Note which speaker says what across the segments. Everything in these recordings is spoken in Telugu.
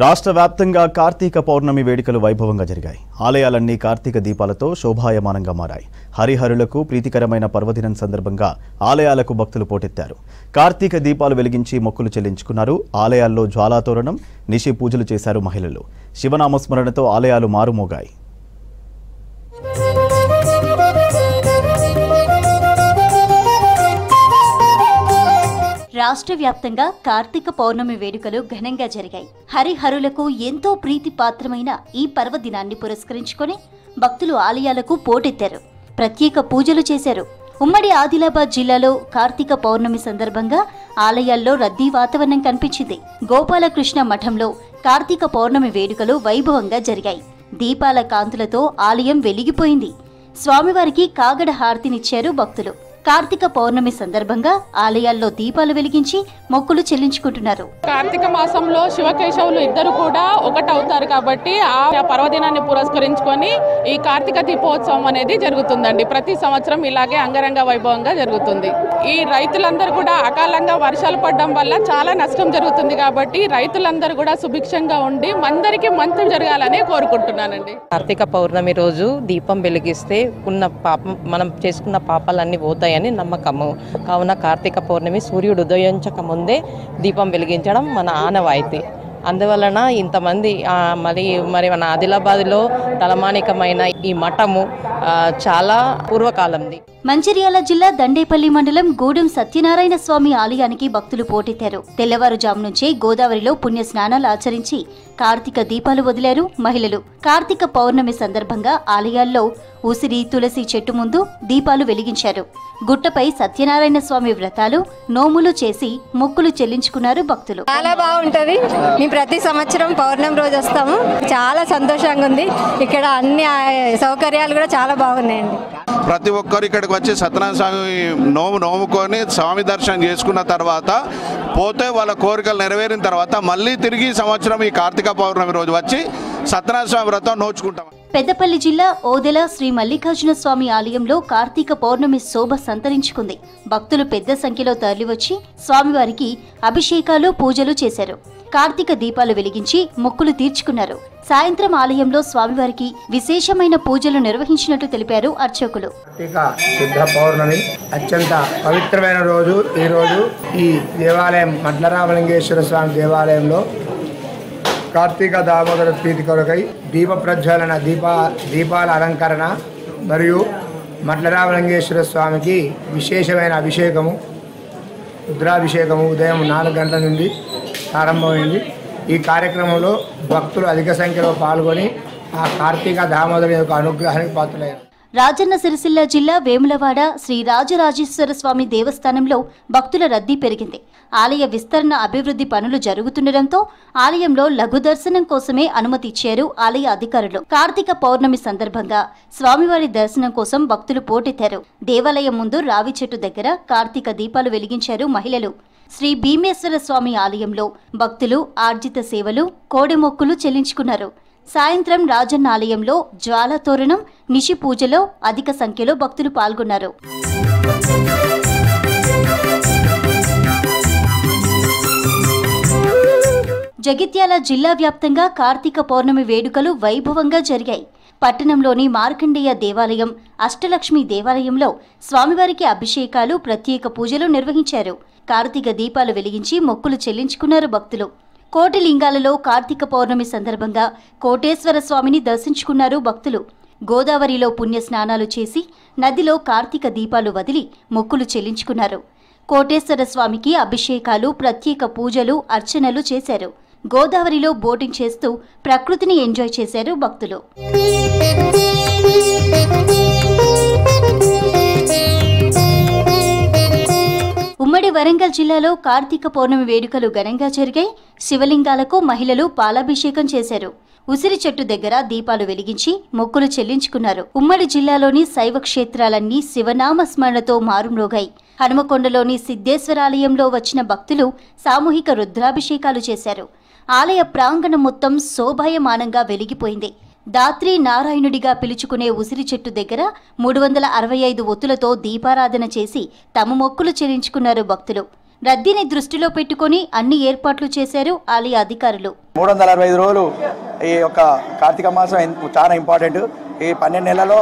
Speaker 1: రాష్ట్ర వ్యాప్తంగా కార్తీక పౌర్ణమి వేడుకలు వైభవంగా జరిగాయి. ఆలయాలన్నీ కార్తీక దీపాలతో శోభాయమానంగా మారాయి. హరిహరులకు ప్రీతికరమైన పర్వదినం సందర్భంగా ఆలయాలకు భక్తులు పోటెత్తారు. కార్తీక దీపాలు వెలిగించి మొక్కులు చెల్లించుకున్నారు. ఆలయాల్లో జ్వాలాతోరణం, నిశి పూజలు చేశారు మహిళలు. శివనామస్మరణతో ఆలయాలు మారుమోగాయి.
Speaker 2: రాష్ట్ర వ్యాప్తంగా కార్తీక పౌర్ణమి వేడుకలు ఘనంగా జరిగాయి. హరిహరులకు ఎంతో ప్రీతిపాత్రమైన ఈ పర్వదినాన్ని పురస్కరించుకొని భక్తులు ఆలయాలకు పోటెత్తారు. ప్రత్యేక పూజలు చేశారు. ఉమ్మడి ఆదిలాబాద్ జిల్లాలో కార్తీక పౌర్ణమి సందర్భంగా ఆలయాల్లో రద్దీ వాతావరణం కనిపించింది. గోపాలకృష్ణ మఠంలో కార్తీక పౌర్ణమి వేడుకలు వైభవంగా జరిగాయి. దీపాల కాంతులతో ఆలయం వెలిగిపోయింది. స్వామివారికి కాగడ హారతినిచ్చారు భక్తులు. కార్తీక పౌర్ణమి సందర్భంగా ఆలయాల్లో దీపాలు వెలిగించి మొక్కులు చెల్లించుకుంటున్నారు.
Speaker 3: కార్తీక మాసంలో శివకేశవులు ఇద్దరు కూడా ఒకటవుతారు కాబట్టి ఆ పర్వదినాన్ని పురస్కరించుకొని ఈ కార్తీక దీపోత్సవం అనేది జరుగుతుందండి. ప్రతి సంవత్సరం ఇలాగే అంగరంగ వైభవంగా జరుగుతుంది. ఈ రైతులందరూ కూడా అకాలంగా వర్షాలు పడడం వల్ల చాలా నష్టం జరుగుతుంది కాబట్టి రైతులందరూ కూడా సుభిక్షంగా ఉండి అందరికీ మంచి జరగాలని కోరుకుంటున్నానండి.
Speaker 4: కార్తీక పౌర్ణమి రోజు దీపం వెలిగిస్తే మనం చేసుకున్న పాపాలన్నీ పోతాయి అని నమ్మకము. కావున కార్తీక పౌర్ణమి సూర్యుడు ఉదయించక ముందే దీపం వెలిగించడం మన ఆనవాయితీ. అందువలన ఇంతమంది మరి మన ఆదిలాబాద్లో తలమానికమైన ఈ మఠము చాలా పూర్వకాలంది.
Speaker 2: మంచిర్యాల జిల్లా దండేపల్లి మండలం గూడెం సత్యనారాయణ స్వామి ఆలయానికి భక్తులు పోటెత్తారు. తెల్లవారుజాము నుంచే గోదావరిలో పుణ్య స్నానాలు ఆచరించి కార్తీక దీపాలు వదిలారు మహిళలు. కార్తీక పౌర్ణమి సందర్భంగా ఆలయాల్లో ఉసిరి, తులసి చెట్టు ముందు దీపాలు వెలిగించారు. గుట్టపై సత్యనారాయణ స్వామి వ్రతాలు, నోములు చేసి మొక్కులు చెల్లించుకున్నారు భక్తులు.
Speaker 5: చాలా బాగుంటది. మేము ప్రతి సంవత్సరం పౌర్ణమి రోజు వస్తాము. చాలా సంతోషంగా ఉంది. ఇక్కడ అన్ని సౌకర్యాలు కూడా చాలా బాగున్నాయండి.
Speaker 6: ప్రతి ఒక్కరు ఇక్కడికి వచ్చి సత్యనారాయణ స్వామి నోముకొని స్వామి దర్శనం చేసుకున్న తర్వాత పోతే వాళ్ళ కోరికలు నెరవేరిన తర్వాత మళ్ళీ తిరిగి సంవత్సరం ఈ కార్తీక పౌర్ణమి రోజు వచ్చి సత్యనారాయణ స్వామి వ్రతం నోచుకుంటాం.
Speaker 2: పెద్దపల్లి జిల్లా ఓదెల శ్రీ మల్లికార్జున స్వామి ఆలయంలో కార్తీక పౌర్ణమి శోభ సంతరించుకుంది. భక్తులు పెద్ద సంఖ్యలో తరలివచ్చి స్వామివారికి అభిషేకాలు, పూజలు చేశారు. కార్తీక దీపాలు వెలిగించి మొక్కులు తీర్చుకున్నారు. సాయంత్రం ఆలయంలో స్వామివారికి విశేషమైన పూజలు నిర్వహించినట్టు తెలిపారు అర్చకులు.
Speaker 7: కార్తీక శుద్ధ పౌర్ణమి అత్యంత పవిత్రమైన రోజు. ఈ రోజు ఈ దేవాలయం మడ్లరామలింగేశ్వర స్వామి దేవాలయంలో కార్తీక దామోదర ప్రీతి కొరకై దీప ప్రజ్వలన, దీపాల అలంకరణ మరియు మడ్లరామలింగేశ్వర స్వామికి విశేషమైన అభిషేకము, రుద్రాభిషేకము ఉదయం 4 గంటల నుండి ప్రారంభమైంది. ఈ కార్యక్రమంలో భక్తులు అధిక సంఖ్యలో పాల్గొని ఆ కార్తీక దామోదరుని యొక్క అనుగ్రహానికి పాత్రులయ్యారు.
Speaker 2: రాజన్న సిరిసిల్ల జిల్లా వేములవాడ శ్రీ రాజరాజేశ్వర స్వామి దేవస్థానంలో భక్తుల రద్దీ పెరిగింది. ఆలయ విస్తరణ, అభివృద్ధి పనులు జరుగుతుండటంతో ఆలయంలో లఘు దర్శనం కోసమే అనుమతి ఇచ్చారు ఆలయ అధికారులు. కార్తీక పౌర్ణమి సందర్భంగా స్వామివారి దర్శనం కోసం భక్తులు పోటెత్తారు. దేవాలయం ముందు రావి చెట్టు దగ్గర కార్తీక దీపాలు వెలిగించారు మహిళలు. శ్రీ భీమేశ్వర స్వామి ఆలయంలో భక్తులు ఆర్జిత సేవలు, కోడె మొక్కులు చెల్లించుకున్నారు. సాయంత్రం రాజన్న ఆలయంలో జ్వాలాతోరణం, నిశి పూజలో అధిక సంఖ్యలో భక్తులు పాల్గొన్నారు. జగిత్యాల జిల్లా వ్యాప్తంగా కార్తీక పౌర్ణమి వేడుకలు వైభవంగా జరిగాయి. పట్టణంలోని మార్కండేయ దేవాలయం, అష్టలక్ష్మి దేవాలయంలో స్వామివారికి అభిషేకాలు, ప్రత్యేక పూజలు నిర్వహించారు. కార్తీక దీపాలు వెలిగించి మొక్కులు చెల్లించుకున్నారు భక్తులు. కోటి లింగాలలో కార్తీక పౌర్ణమి సందర్భంగా కోటేశ్వర స్వామిని దర్శించుకున్నారు భక్తులు. గోదావరిలో పుణ్య స్నానాలు చేసి నదిలో కార్తీక దీపాలు వదిలి మొక్కులు చెల్లించుకున్నారు. కోటేశ్వర స్వామికి అభిషేకాలు, ప్రత్యేక పూజలు, అర్చనలు చేశారు. గోదావరిలో బోటింగ్ చేస్తూ ప్రకృతిని ఎంజాయ్ చేశారు భక్తులు. ఉమ్మడి వరంగల్ జిల్లాలో కార్తీక పౌర్ణమి వేడుకలు ఘనంగా జరిగాయి. శివలింగాలకు మహిళలు పాలాభిషేకం చేశారు. ఉసిరి చెట్టు దగ్గర దీపాలు వెలిగించి మొక్కులు చెల్లించుకున్నారు. ఉమ్మడి జిల్లాలోని శైవ క్షేత్రాలన్నీ శివనామ స్మరణతో మారుమ్రోగాయి. హనుమకొండలోని సిద్ధేశ్వరాలయంలో వచ్చిన భక్తులు సామూహిక రుద్రాభిషేకాలు చేశారు. ఆలయ ప్రాంగణం మొత్తం శోభాయమానంగా వెలిగిపోయింది. దాత్రి నారాయణుడిగా పిలుచుకునే ఉసిరి చెట్టు దగ్గర 365 ఒత్తులతో దీపారాధన చేసి తమ మొక్కులు చెల్లించుకున్నారు భక్తులు. రద్దీని దృష్టిలో పెట్టుకుని అన్ని ఏర్పాట్లు చేశారు ఆలయ అధికారులు.
Speaker 8: 365 రోజులు ఈ యొక్క కార్తీక మాసం చాలా ఇంపార్టెంట్. ఈ 12 నెలల్లో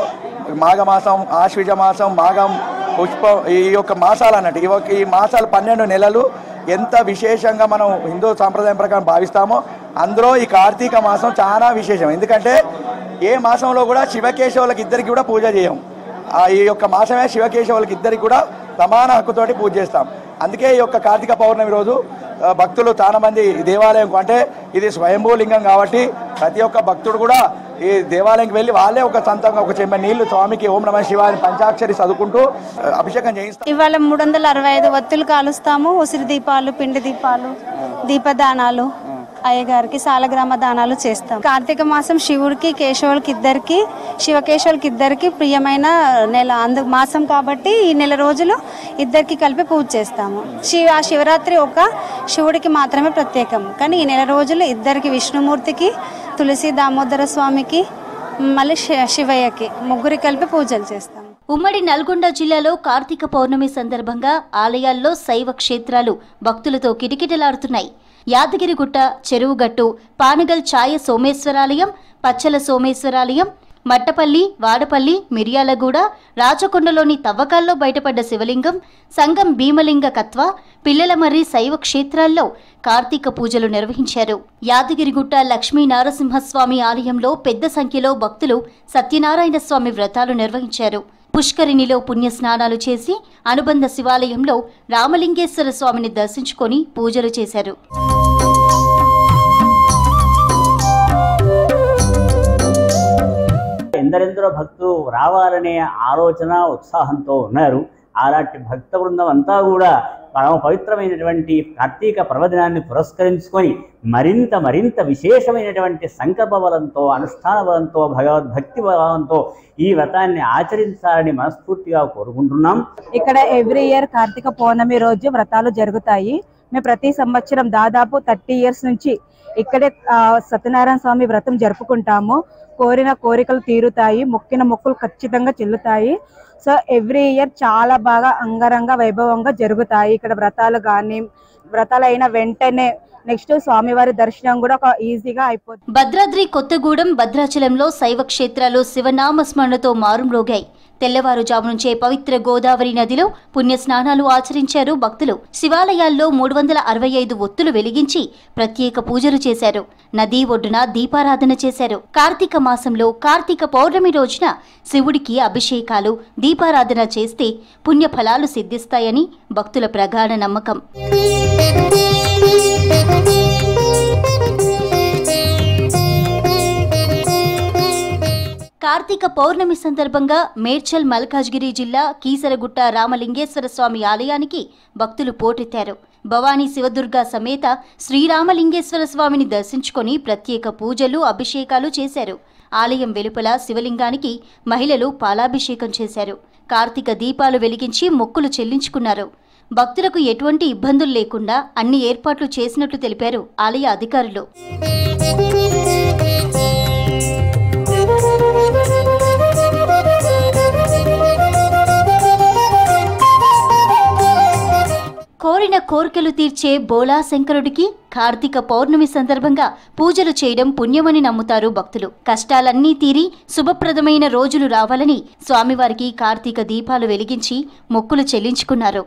Speaker 8: మాఘమాసం, ఆశ్వీజ మాసం, మాఘం, పుష్పం, ఈ యొక్క మాసాలు అన్నట్టు ఈ మాసాలు 12 నెలలు ఎంత విశేషంగా మనం హిందూ సాంప్రదాయం ప్రకారం భావిస్తామో అందులో ఈ కార్తీక మాసం చాలా విశేషం. ఎందుకంటే ఏ మాసంలో కూడా శివకేశవులకి ఇద్దరికి కూడా పూజ చేయం. ఈ యొక్క మాసమే శివకేశవులకి ఇద్దరికి కూడా సమాన హక్కుతోటి పూజ చేస్తాం. అందుకే ఈ యొక్క కార్తీక పౌర్ణమి రోజు భక్తులు చాలా మంది దేవాలయం, అంటే ఇది స్వయంభూలింగం కాబట్టి ప్రతి ఒక్క భక్తుడు కూడా ఈ దేవాలయంకి వెళ్ళి వాళ్ళే ఒక సొంతంగా ఒక చెంబ నీళ్లు స్వామికి ఓం నమః శివాయ పంచాక్షరి చదువుకుంటూ అభిషేకం చేయిస్తాం.
Speaker 9: ఇవాళ 365 వత్తులు కాలుస్తాము. ఉసిరి దీపాలు, పిండి దీపాలు, దీపదానాలు, అయ్యగారికి సాలగ్రామ దానాలు చేస్తాం. కార్తీక మాసం శివుడికి, కేశవులకి ఇద్దరికి, శివకేశవులకి ఇద్దరికి ప్రియమైన నెల మాసం కాబట్టి ఈ నెల రోజులు ఇద్దరికి కలిపి పూజ చేస్తాము. శివరాత్రి ఒక శివుడికి మాత్రమే ప్రత్యేకం, కానీ ఈ నెల రోజులు ఇద్దరికి, విష్ణుమూర్తికి, తులసి దామోదర స్వామికి, మళ్ళీ శివయ్యకి ముగ్గురి కలిపి పూజలు చేస్తాం.
Speaker 2: ఉమ్మడి నల్గొండ జిల్లాలో కార్తీక పౌర్ణమి సందర్భంగా ఆలయాల్లో శైవ క్షేత్రాలు భక్తులతో కిటకిటలాడుతున్నాయి. యాదగిరిగుట్ట, చెరువుగట్టు, పానగల్ ఛాయ సోమేశ్వరాలయం, పచ్చల సోమేశ్వరాలయం, మట్టపల్లి, వాడపల్లి, మిర్యాలగూడ, రాచకొండలోని తవ్వకాల్లో బయటపడ్డ శివలింగం, సంగం భీమలింగ కత్వ, పిల్లలమర్రి శైవ క్షేత్రాల్లో కార్తీక పూజలు నిర్వహించారు. యాదగిరిగుట్ట లక్ష్మీ నారసింహస్వామి ఆలయంలో పెద్ద సంఖ్యలో భక్తులు సత్యనారాయణ స్వామి వ్రతాలు నిర్వహించారు. పుష్కరిణిలో పుణ్య స్నానాలు చేసి అనుబంధ శివాలయంలో రామలింగేశ్వర స్వామిని దర్శించుకొని పూజలు చేశారు.
Speaker 10: ఎందరెందరో భక్తులు రావాలనే ఆలోచన, ఉత్సాహంతో ఉన్నారు. అలాంటి భక్త బృందం అంతా కూడా పరమ పవిత్రమైనటువంటి కార్తీక పర్వదినాన్ని పురస్కరించుకొని మరింత విశేషమైనటువంటి సంకల్ప బలంతో, అనుష్ఠాన బలంతో, భగవద్భక్తి బలంతో ఈ వ్రతాన్ని ఆచరించాలని మనస్ఫూర్తిగా కోరుకుంటున్నాం.
Speaker 11: ఇక్కడ ఎవ్రీ ఇయర్ కార్తీక పౌర్ణమి రోజు వ్రతాలు జరుగుతాయి. మేము ప్రతి సంవత్సరం దాదాపు 30 ఇయర్స్ నుంచి ఇక్కడే సత్యనారాయణ స్వామి వ్రతం జరుపుకుంటాము. కోరిన కోరికలు తీరుతాయి, మొక్కిన మొక్కులు ఖచ్చితంగా చెల్లుతాయి. సో ఎవ్రీ ఇయర్ చాలా బాగా అంగరంగ వైభవంగా జరుగుతాయి ఇక్కడ వ్రతాలు. కానీ వ్రతాలు అయిన వెంటనే నెక్స్ట్ స్వామివారి దర్శనం కూడా ఈజీగా అయిపోతుంది.
Speaker 2: భద్రాద్రి కొత్తగూడెం, భద్రాచలంలో శైవ క్షేత్రాలు శివనామ స్మరణతో మారుమ్రోగాయి. తెల్లవారుజాము నుంచే పవిత్ర గోదావరి నదిలో పుణ్య స్నానాలు ఆచరించారు భక్తులు. శివాలయాల్లో 365 ఒత్తులు వెలిగించి ప్రత్యేక పూజలు చేశారు. నదీ ఒడ్డున దీపారాధన చేశారు. కార్తీక మాసంలో కార్తీక పౌర్ణమి రోజున శివుడికి అభిషేకాలు, దీపారాధన చేస్తే పుణ్య ఫలాలు సిద్ధిస్తాయని భక్తుల ప్రగాఢ నమ్మకం. కార్తీక పౌర్ణమి సందర్భంగా మేడ్చల్ మల్కాజ్గిరి జిల్లా కీసరగుట్ట రామలింగేశ్వర స్వామి ఆలయానికి భక్తులు పోటెత్తారు. భవానీ శివదుర్గ సమేత శ్రీరామలింగేశ్వర స్వామిని దర్శించుకొని ప్రత్యేక పూజలు, అభిషేకాలు చేశారు. ఆలయం వెలుపల శివలింగానికి మహిళలు పాలాభిషేకం చేశారు. కార్తీక దీపాలు వెలిగించి మొక్కులు చెల్లించుకున్నారు. భక్తులకు ఎటువంటి ఇబ్బందులు లేకుండా అన్ని ఏర్పాట్లు చేసినట్లు తెలిపారు ఆలయ అధికారులు. కోరిన కోరికలు తీర్చే బోలా శంకరుడికి కార్తీక పౌర్ణమి సందర్భంగా పూజలు చేయడం పుణ్యమని నమ్ముతారు భక్తులు. కష్టాలన్నీ తీరి శుభప్రదమైన రోజులు రావాలని స్వామివారికి కార్తీక దీపాలు వెలిగించి మొక్కులు చెల్లించుకున్నారు.